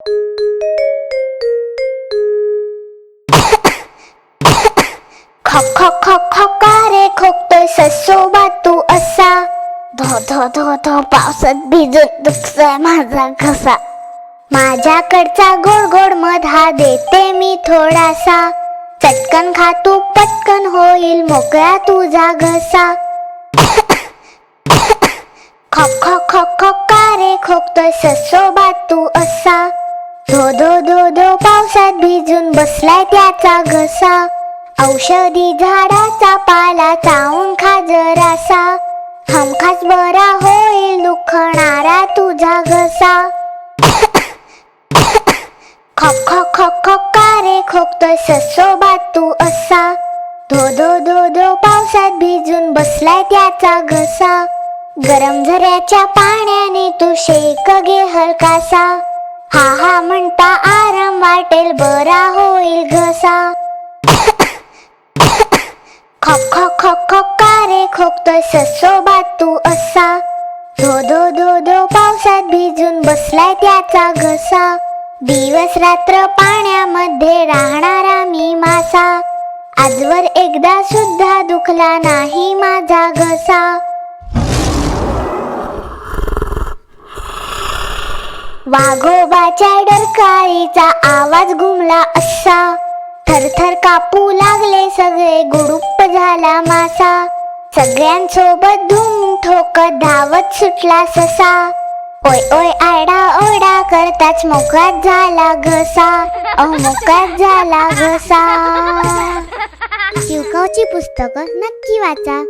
खो खो खो खो का रे खोकतोय ससोबा तू असा. धो धो धो धो पावसात भिजून दुखतोय माझा घसा. माझ्याकडचा गोड गोड मध हा देते मी थोडासा. चटकन खा तू पटकन होईल मोकळा तुझा घसा. खो खो खो खो का रे खोकतोय ससोबा तू असा. धो धो धो धो पावसात भिजून बसलाय त्याचा घसा. औषधी झाडाचा पाला चावून खा जरासा. हमखास बरा होईल दुखणारा तुझा घसा. खो खो खो खो का रे खोकतोय ससोबा तू असा. धो धो धो धो पावसात भिजून बसलाय त्याचा घसा. गरम झऱ्याच्या पाण्याने तू शेक घे हलकासा. हा हा म्हणता आराम वाटेल बरा होईल घसा. खो खो खो खो का रे खोकतोय ससोबा तू असा. धो धो धो धो पावसात भिजून बसलाय त्याचा घसा. दिवस रात्र पाण्यामध्ये राहणारा मी मासा. आजवर एकदा सुद्धा दुखला नाही माझा घसा. वाघोबाच्या डरकाळीचा आवाज घुमला असा. थरथर कापू लागले सगळे गुडूप झाला मासा. सगळ्यांसोबत धूम ठोकत धावत सुटला ससा. ओय ओय आरडा ओरडा करताच मोकळाच झाला घसा. मोकळाच झाला घसा. शिवकावची पुस्तकं नक्की वाचा.